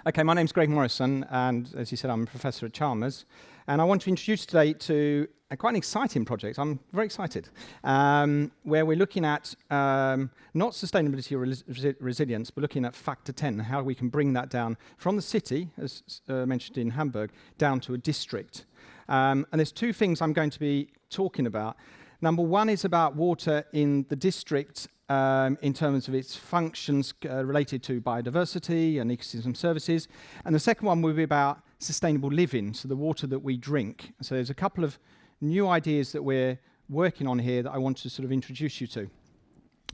Okay, my name's Greg Morrison, and as you said, I'm a professor at Chalmers. And I want to introduce today to quite an exciting project. I'm very excited, where we're looking at not sustainability or resilience, but looking at factor 10, how we can bring that down from the city, as mentioned in Hamburg, down to a district. And there's two things I'm going to be talking about. Number one is about water in the district in terms of its functions related to biodiversity and ecosystem services. And the second one will be about sustainable living, so the water that we drink. So there's a couple of new ideas that we're working on here that I want to sort of introduce you to,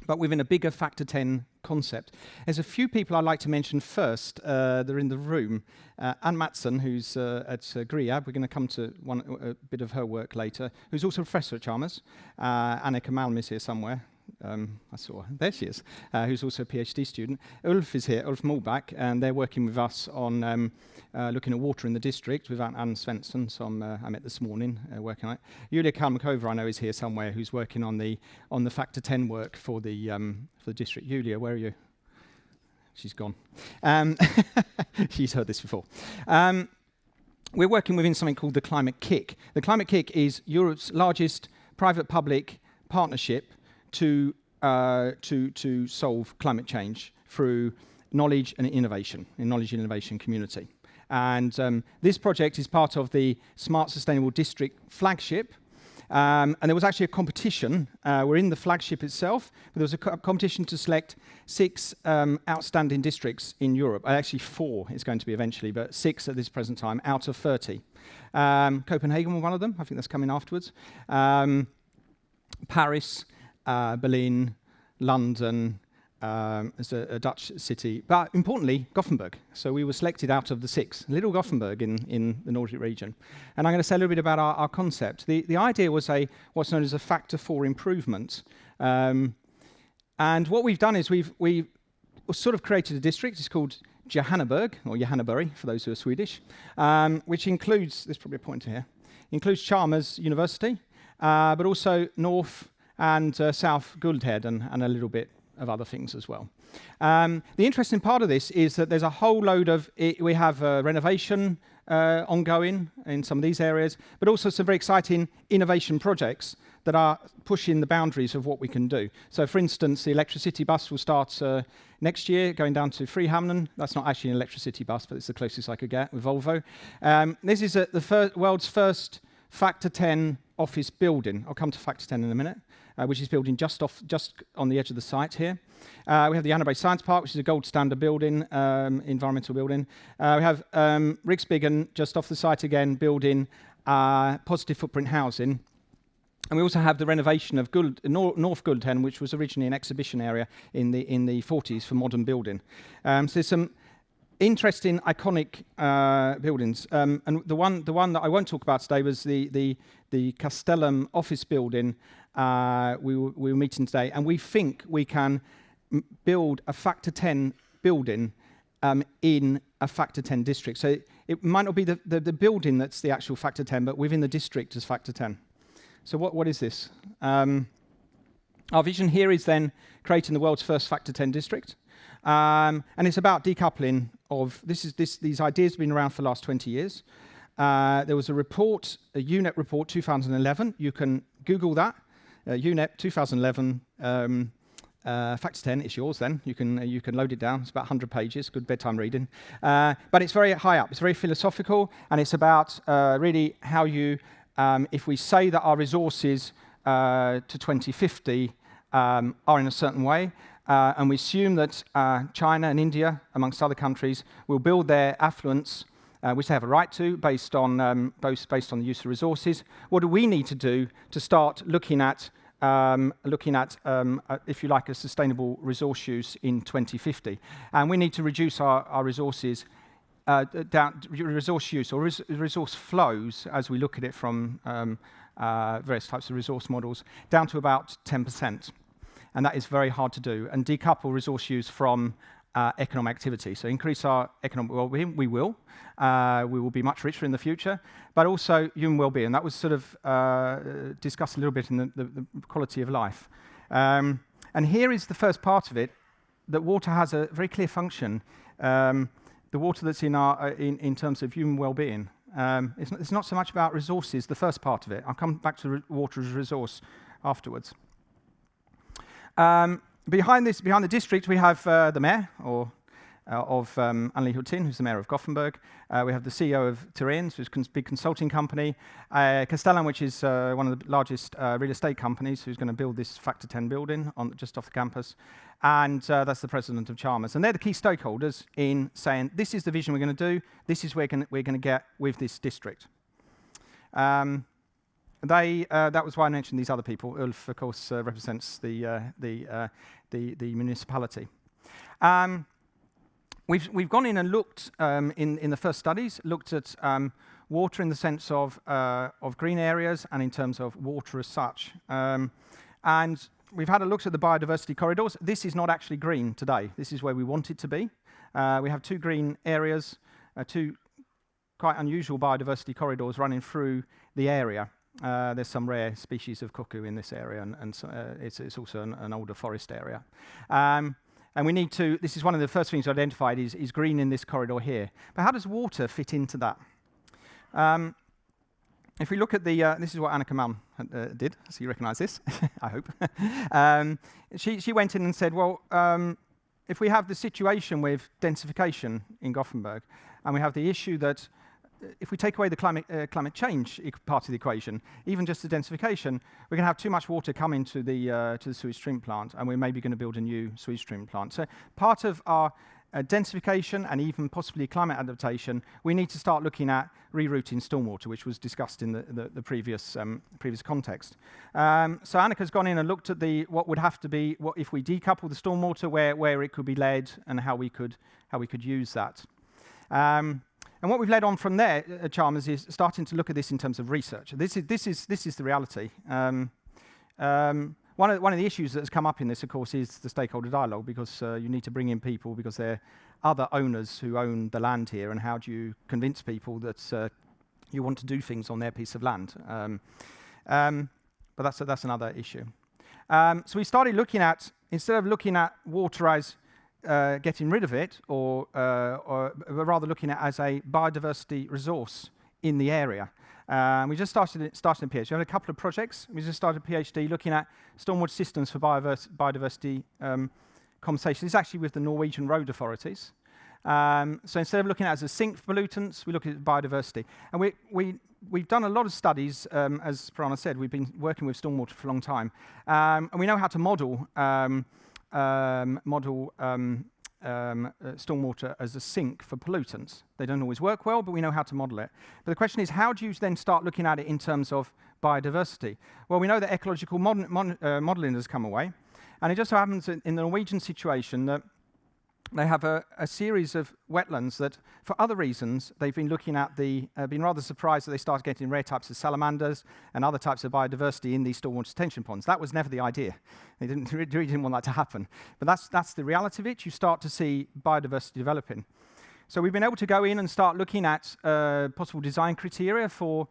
but within a bigger factor 10 concept. There's a few people I'd like to mention first. They're in the room. Anne Matson, who's at GRIAB, we're going to come to a bit of her work later, who's also a professor at Chalmers. Annika Malm is here somewhere. I saw her. There she is, who's also a PhD student. Ulf is here, Ulf Muhlbach, and they're working with us on looking at water in the district with Anne Svensson, so I met this morning working on it. Julia Kalmakova, I know, is here somewhere, who's working on the factor 10 work for the district. Julia, where are you? She's gone. She's heard this before. We're working within something called the Climate-KIC. The Climate-KIC is Europe's largest private-public partnership to solve climate change through knowledge and innovation, in knowledge and innovation community. And this project is part of the Smart Sustainable District flagship. And there was actually a competition. We're in the flagship itself, but there was a competition to select 6 outstanding districts in Europe. Actually 4 is going to be eventually, but 6 at this present time out of 30. Copenhagen was one of them. I think that's coming afterwards. Paris, Berlin, London, as a Dutch city, but importantly, Gothenburg. So we were selected out of the 6, little Gothenburg in the Nordic region. And I'm going to say a little bit about our concept. The idea was what's known as a factor 4 improvement. And what we've done is we've sort of created a district. It's called Johanneberg, or Johanneberg for those who are Swedish, which includes, there's probably a pointer here, includes Chalmers University, but also North and South Guldhed and a little bit of other things as well. The interesting part of this is that there's a whole load of, we have renovation ongoing in some of these areas, but also some very exciting innovation projects that are pushing the boundaries of what we can do. So for instance, the electricity bus will start next year, going down to Frihamnen. That's not actually an electricity bus, but it's the closest I could get with Volvo. This is the world's first factor 10 office building. I'll come to factor 10 in a minute. Which is building just on the edge of the site here. We have the Johanneberg Science Park, which is a gold standard building, environmental building. We have Riksbyggen just off the site again, building positive footprint housing. And we also have the renovation of North Guldhen, which was originally an exhibition area in the 40s for modern building. So there's some interesting, iconic buildings. And the one that I won't talk about today was the Castellum office building. We were meeting today, and we think we can build a factor 10 building in a factor 10 district. So it might not be the building that's the actual factor 10, but within the district as factor 10. So what is this? Our vision here is then creating the world's first factor 10 district. And it's about decoupling of, these ideas have been around for the last 20 years. There was a report, a UNEP report, 2011. You can Google that. UNEP 2011, factor 10, it's yours then. You can load it down. It's about 100 pages, good bedtime reading. But it's very high up. It's very philosophical, and it's about really how you, if we say that our resources to 2050 are in a certain way, and we assume that China and India, amongst other countries, will build their affluence, which they have a right to, based on the use of resources. What do we need to do to start looking at, if you like, a sustainable resource use in 2050? And we need to reduce our resources resource use or resource flows, as we look at it from various types of resource models, down to about 10%. And that is very hard to do. And decouple resource use from economic activity. So increase our economic well-being, we will. We will be much richer in the future, but also human well-being. That was sort of discussed a little bit in the quality of life. And here is the first part of it, that water has a very clear function. the water that's in our in terms of human well-being. It's not so much about resources, the first part of it. I'll come back to water as a resource afterwards. Behind the district, we have the mayor of Anneli Hutin, who's the mayor of Gothenburg. We have the CEO of Terrains, which is a big consulting company. Castellan, which is one of the largest real estate companies, who's going to build this Factor 10 building just off the campus. And that's the president of Chalmers. And they're the key stakeholders in saying, this is the vision we're going to do, this is where we're going to get with this district. That was why I mentioned these other people. Ulf, of course, represents the municipality. We've gone in and looked in the first studies, looked at water in the sense of green areas and in terms of water as such. And we've had a look at the biodiversity corridors. This is not actually green today. This is where we want it to be. We have 2 green areas, 2 quite unusual biodiversity corridors running through the area. There's some rare species of cuckoo in this area, and so, it's also an older forest area. And we need to, this is one of the first things identified, is green in this corridor here. But how does water fit into that? If we look at the, this is what Annika Malm did, so you recognise this, I hope. She went in and said, well, if we have the situation with densification in Gothenburg, and we have the issue that if we take away the climate change part of the equation, even just the densification, we're going to have too much water coming to the sewage treatment plant, and we're maybe going to build a new sewage treatment plant. So part of our densification and even possibly climate adaptation, we need to start looking at rerouting stormwater, which was discussed in the previous context. So Annika's gone in and looked at what would have to be, what if we decouple the stormwater, where it could be led, and how we could use that. And what we've led on from there at Chalmers is starting to look at this in terms of research. This is the reality. One of the issues that's come up in this, of course, is the stakeholder dialogue, because you need to bring in people because they're other owners who own the land here, and how do you convince people that you want to do things on their piece of land? But that's another issue. So we started looking at, instead of looking at water as getting rid of it, or rather looking at it as a biodiversity resource in the area. We just started a PhD. We had a couple of projects. We just started a PhD looking at stormwater systems for biodiversity conversation. This is actually with the Norwegian road authorities. So instead of looking at it as a sink for pollutants, we look at biodiversity. And we've done a lot of studies, as Prana said. We've been working with stormwater for a long time. And we know how to model stormwater as a sink for pollutants. They don't always work well, but we know how to model it. But the question is, how do you then start looking at it in terms of biodiversity? Well, we know that ecological modelling has come away, and it just so happens in the Norwegian situation that they have a series of wetlands that, for other reasons, they've been looking at been rather surprised that they started getting rare types of salamanders and other types of biodiversity in these stormwater detention ponds. That was never the idea. They really didn't want that to happen. But that's the reality of it. You start to see biodiversity developing. So we've been able to go in and start looking at possible design criteria for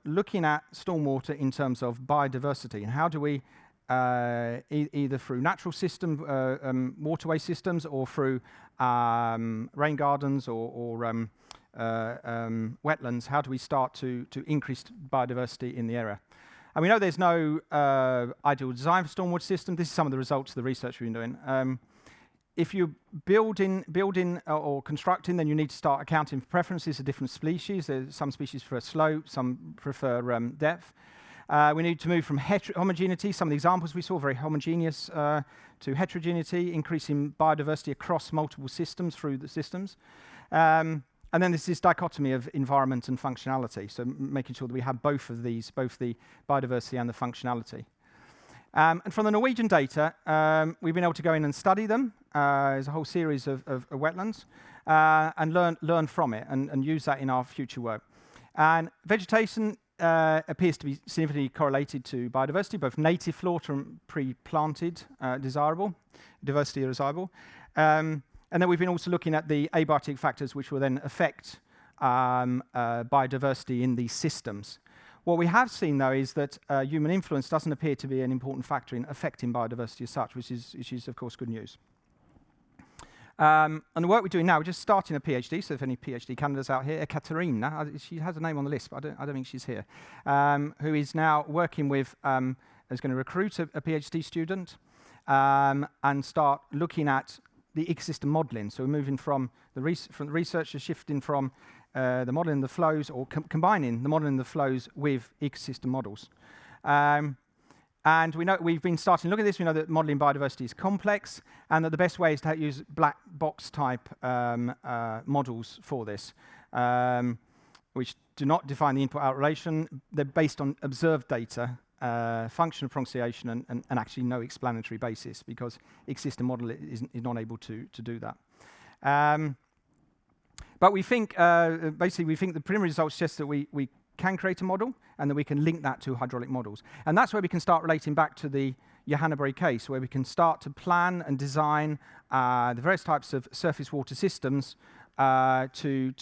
looking at stormwater in terms of biodiversity, and how do we either through natural system, waterway systems, or through rain gardens or wetlands, how do we start to increase biodiversity in the area? And we know there's no ideal design for stormwater system. This is some of the results of the research we've been doing. If you're building or constructing, then you need to start accounting for preferences of different species. Some species prefer slope, some prefer depth. We need to move from homogeneity, some of the examples we saw, very homogeneous, to heterogeneity, increasing biodiversity across multiple systems through the systems. And then there's this dichotomy of environment and functionality, so making sure that we have both of these, both the biodiversity and the functionality. And from the Norwegian data, we've been able to go in and study them. There's a whole series of wetlands, and learn from it and use that in our future work. And vegetation appears to be significantly correlated to biodiversity, both native flora and pre-planted diversity are desirable. And then we've been also looking at the abiotic factors which will then affect biodiversity in these systems. What we have seen, though, is that human influence doesn't appear to be an important factor in affecting biodiversity as such, which is of course, good news. And the work we're doing now, we're just starting a PhD, so if any PhD candidates out here, Ekaterina, she has a name on the list, but I don't think she's here, who is now working with, is going to recruit a PhD student and start looking at the ecosystem modeling. So we're moving from the researchers shifting from the modeling of the flows, or combining the modeling of the flows with ecosystem models. And we know we've been starting to look at this. We know that modeling biodiversity is complex, and that the best way is to use black box type models for this, which do not define the input-out relation. They're based on observed data, functional pronunciation, and actually no explanatory basis, because ecosystem model is not able to do that. But we think, basically, we think the preliminary results suggest that we can create a model, and that we can link that to hydraulic models. And that's where we can start relating back to the Johannebury case, where we can start to plan and design the various types of surface water systems to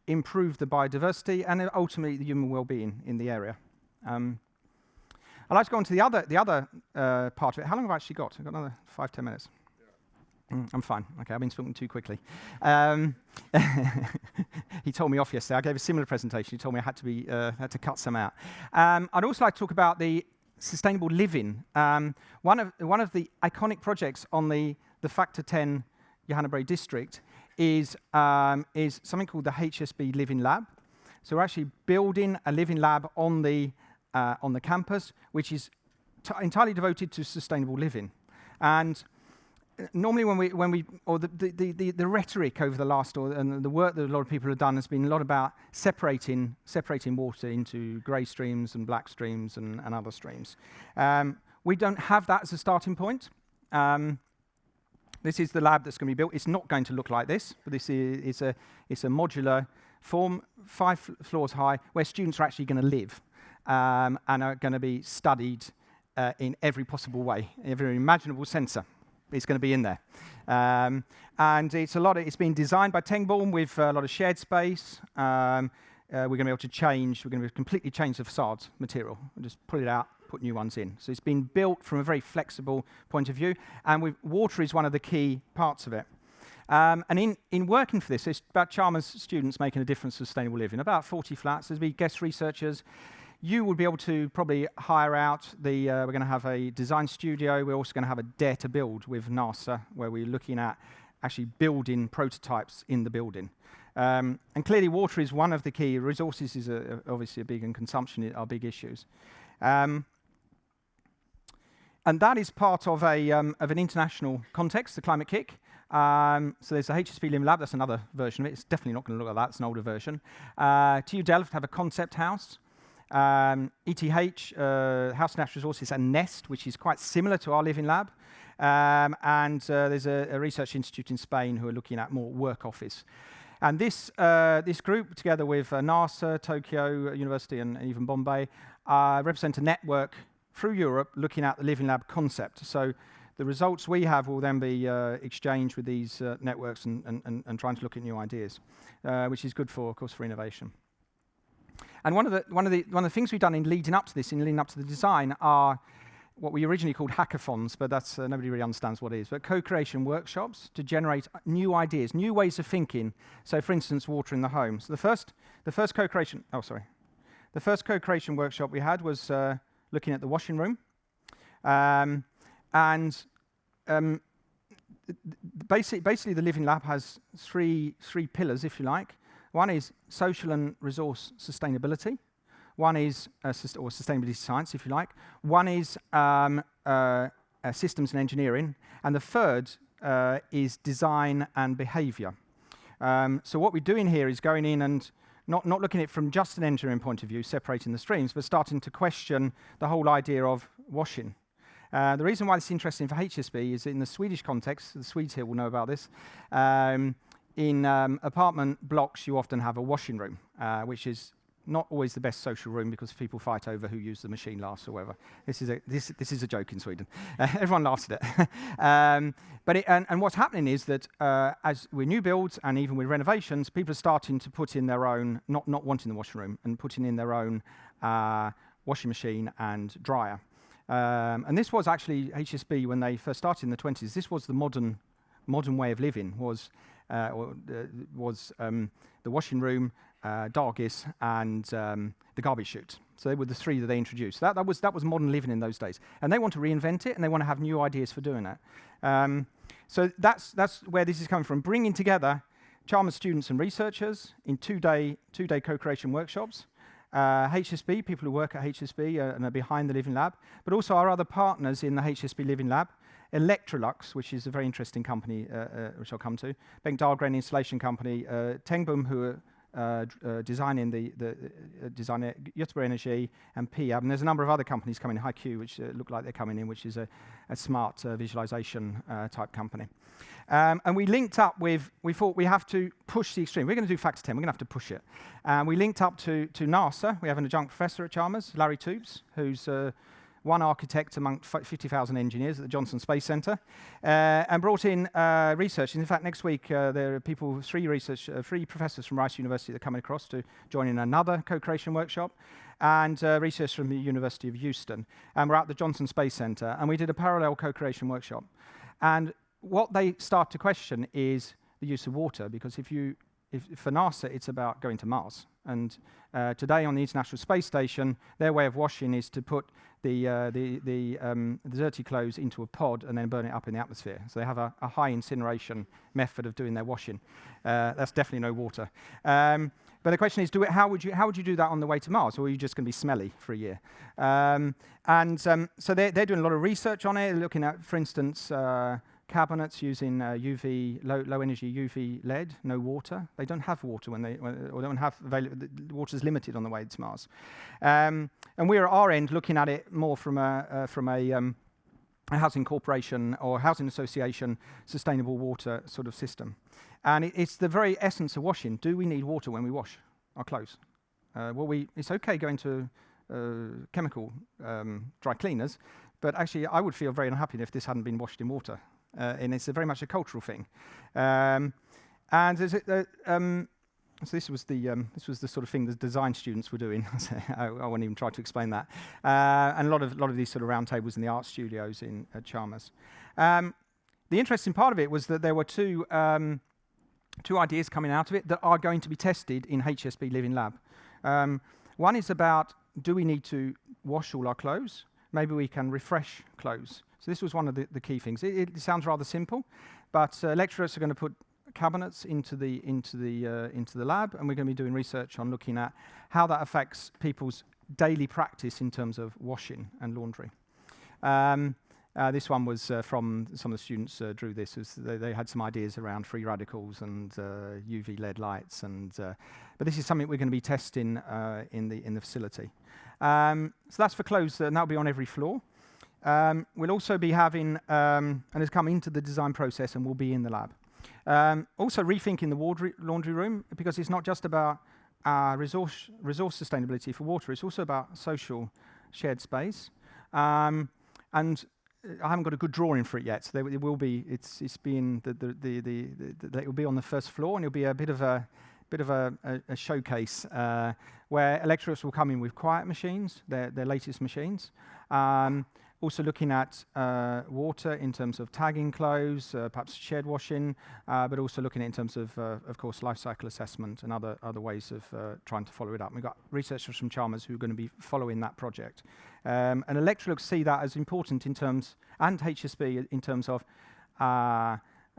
improve the biodiversity and ultimately the human well-being in the area. I'd like to go on to the other part of it. How long have I actually got? I've got another 5-10 minutes. I'm fine. Okay, I've been speaking too quickly. He told me off yesterday. I gave a similar presentation. He told me I had to cut some out. I'd also like to talk about the sustainable living. One of the iconic projects on the Factor 10 Johannebury district is something called the HSB Living Lab. So we're actually building a living lab on the campus, which is entirely devoted to sustainable living. And normally, the rhetoric over the last, and the work that a lot of people have done has been a lot about separating water into grey streams and black streams and other streams. We don't have that as a starting point. This is the lab that's going to be built. It's not going to look like this, but this is it's a modular form, 5 floors high, where students are actually going to live and are going to be studied in every possible way, every imaginable sensor. It's going to be in there. And it's been designed by Tengborn with a lot of shared space. We're going to be able to completely change the facade material. We'll just pull it out, put new ones in. So it's been built from a very flexible point of view, and water is one of the key parts of it. And in working for this, it's about Chalmers students making a difference to sustainable living. About 40 flats. There's been guest researchers. You would be able to probably hire out we're going to have a design studio. We're also going to have a dare to build with NASA, where we're looking at actually building prototypes in the building. And clearly water is one of the key. Resources is obviously a big, and consumption are big issues. And that is part of an international context, the Climate-KIC. So there's a HSP Living Lab. That's another version of it. It's definitely not going to look like that. It's an older version. TU Delft have a concept house. ETH, House of Natural Resources, and NEST, which is quite similar to our Living Lab. And there's a research institute in Spain who are looking at more work office. And this group, together with NASA, Tokyo University, and even Bombay, represent a network through Europe looking at the Living Lab concept. So the results we have will then be exchanged with these networks and trying to look at new ideas, which is good for, of course, for innovation. And one of the things we've done in leading up to this, in leading up to the design, are what we originally called hackathons, but that's nobody really understands what it is. But co-creation workshops to generate new ideas, new ways of thinking. So, for instance, water in the home. So the first co-creation. Oh, sorry. The first co-creation workshop we had was looking at the washing room, basically the Living Lab has three pillars, if you like. One is social and resource sustainability. One is or sustainability science, if you like. One is systems and engineering. And the third is design and behavior. So what we're doing here is going in and not looking at it from just an engineering point of view, separating the streams, but starting to question the whole idea of washing. The reason why it's interesting for HSB is in the Swedish context, the Swedes here will know about this, in apartment blocks, you often have a washing room, which is not always the best social room because people fight over who used the machine last or whatever. This is a joke in Sweden. Everyone laughs at it. And what's happening is that as with new builds and even with renovations, people are starting to put in their own, not wanting the washing room, and putting in their own washing machine and dryer. And this was actually HSB when they first started in the 20s. This was the modern modern way of living was the washing room, Dagis, and the garbage chute. So they were the three that they introduced. That was modern living in those days. And they want to reinvent it, and they want to have new ideas for doing it. So that's where this is coming from, bringing together Chalmers students and researchers in two-day co-creation workshops. HSB, people who work at HSB and are behind the Living Lab, but also our other partners in the HSB Living Lab, Electrolux, which is a very interesting company, which I'll come to, Bengt Dahlgren installation company, Tengbom, who are designing the design Göteborg Energy, and Peab, and there's a number of other companies coming in, HiQ, which look like they're coming in, which is a smart visualization type company. And we linked up with, we thought we have to push the extreme. We're going to do factor 10, we're going to have to push it. We linked up to NASA. We have an adjunct professor at Chalmers, Larry Toobes, who's one architect among 50,000 engineers at the Johnson Space Center, and brought in researchers. In fact, next week there are three professors from Rice University that are coming across to join in another co-creation workshop, and researchers from the University of Houston. And we're at the Johnson Space Center, and we did a parallel co-creation workshop. And what they start to question is the use of water, because if for NASA, it's about going to Mars. And today on the International Space Station, their way of washing is to put the dirty clothes into a pod and then burn it up in the atmosphere. So they have a high incineration method of doing their washing. That's definitely no water. But the question is, how would you do that on the way to Mars, or are you just going to be smelly for a year? So they're doing a lot of research on it, looking at, for instance, cabinets using low energy UV LED, no water. They don't have water or don't have water's limited on the way to Mars. And we're at our end looking at it more from a housing corporation or housing association sustainable water sort of system. And it's the very essence of washing. Do we need water when we wash our clothes? It's okay going to chemical dry cleaners, but actually I would feel very unhappy if this hadn't been washed in water. And it's very much a cultural thing. So this was the sort of thing the design students were doing. I won't even try to explain that. And a lot of these sort of roundtables in the art studios at Chalmers. The interesting part of it was that there were two ideas coming out of it that are going to be tested in HSB Living Lab. One is about, do we need to wash all our clothes? Maybe we can refresh clothes. So this was one of the key things. It sounds rather simple, but lecturers are going to put cabinets into the lab, and we're going to be doing research on looking at how that affects people's daily practice in terms of washing and laundry. This one was from some of the students drew this. They had some ideas around free radicals and UV LED lights, but this is something we're going to be testing in the facility. So that's for clothes, and that'll be on every floor. We'll also be having, and it's come into the design process and will be in the lab. Also rethinking the laundry room, because it's not just about resource sustainability for water, it's also about social shared space. And I haven't got a good drawing for it yet, so it will be. It's being it will be on the first floor, and it'll be a bit of a showcase where lecturers will come in with quiet machines, their latest machines. Also looking at water in terms of tagging clothes, perhaps shed washing, but also looking at it in terms of course, life cycle assessment and other ways of trying to follow it up. We've got researchers from Chalmers who are going to be following that project. And Electrolux see that as important in terms, and HSB in terms of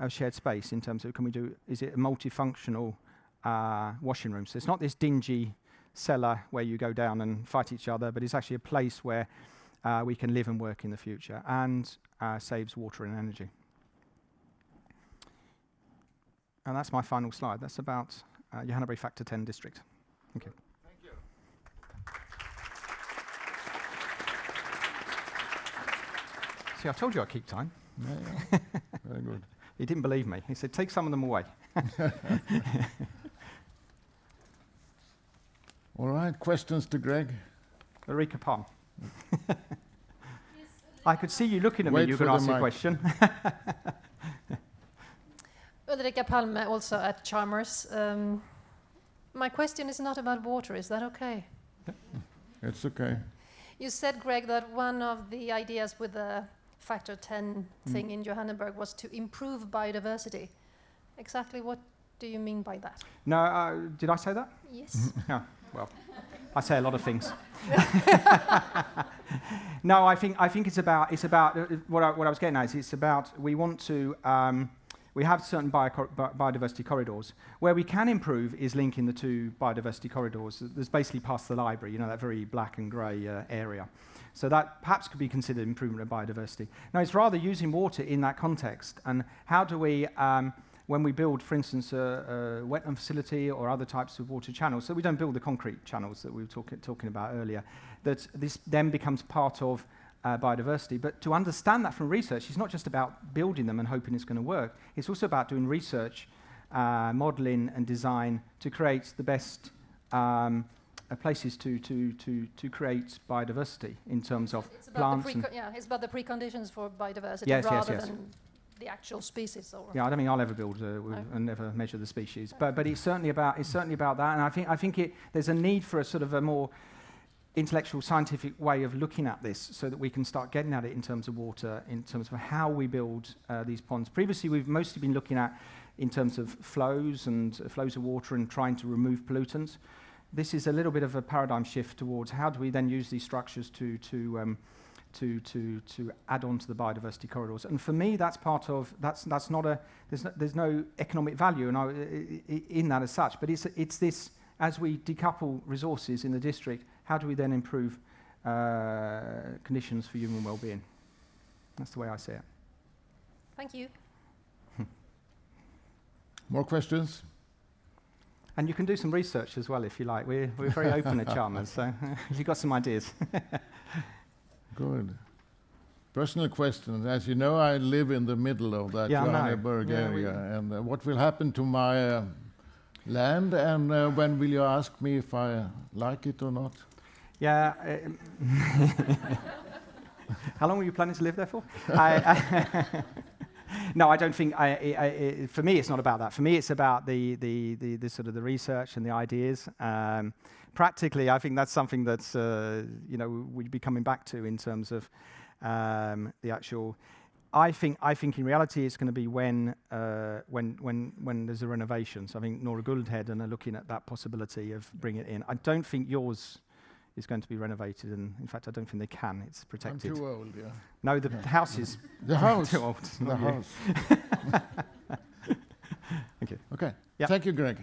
shared space, in terms of is it a multifunctional washing room? So it's not this dingy cellar where you go down and fight each other, but it's actually a place where we can live and work in the future, and saves water and energy. And that's my final slide. That's about Johannaberg Factor 10 district. Thank you. Thank you. See, I told you I'd keep time. Yeah. Very good. He didn't believe me. He said, take some of them away. All right, questions to Greg? Ulrika Palm. I could see you looking at me. You could ask a question. Ulrika Palme, also at Chalmers. My question is not about water. Is that okay? It's okay. You said, Greg, that one of the ideas with the factor 10 thing in Johannesburg was to improve biodiversity. Exactly what do you mean by that? No, did I say that? Yes. Oh, well, I say a lot of things. No, I think it's about what I was getting at is it's about we want to we have certain biodiversity corridors. Where we can improve is linking the two biodiversity corridors. There's basically past the library, that very black and grey area. So that perhaps could be considered improvement of biodiversity. Now, it's rather using water in that context, and how do we, when we build, for instance, a wetland facility or other types of water channels, so we don't build the concrete channels that we were talking about earlier, that this then becomes part of biodiversity. But to understand that from research, it's not just about building them and hoping it's going to work. It's also about doing research, modelling and design to create the best places to create biodiversity in terms of plants. It's about the preconditions for biodiversity rather than the actual species. Yeah, I don't think I'll ever build and never measure the species, but it's certainly about that. And I think there's a need for a sort of a more intellectual, scientific way of looking at this, so that we can start getting at it in terms of water, in terms of how we build these ponds. Previously, we've mostly been looking at in terms of flows and flows of water and trying to remove pollutants. This is a little bit of a paradigm shift towards how do we then use these structures to add on to the biodiversity corridors. And for me, that's part of that's not a there's no economic value in that as such. But it's this, as we decouple resources in the district, how do we then improve conditions for human well-being? That's the way I see it. Thank you. More questions? And you can do some research as well if you like. We're very open at Chalmers, so if you've got some ideas. Good. Personal question. As you know, I live in the middle of that Johannesburg area. And what will happen to my land, and when will you ask me if I like it or not? Yeah. How long were you planning to live there for? No, I don't think. For me, it's not about that. For me, it's about the sort of the research and the ideas. Practically, I think that's something that's we'd be coming back to in terms of the actual. I think in reality, it's going to be when there's a renovation. So I think Nora Guldheden are looking at that possibility of bringing it in. I don't think yours is going to be renovated, and in fact, I don't think they can. It's protected. I'm too old, yeah. No, the house is the house. too old. The house. Thank you. Okay. Yep. Thank you, Greg.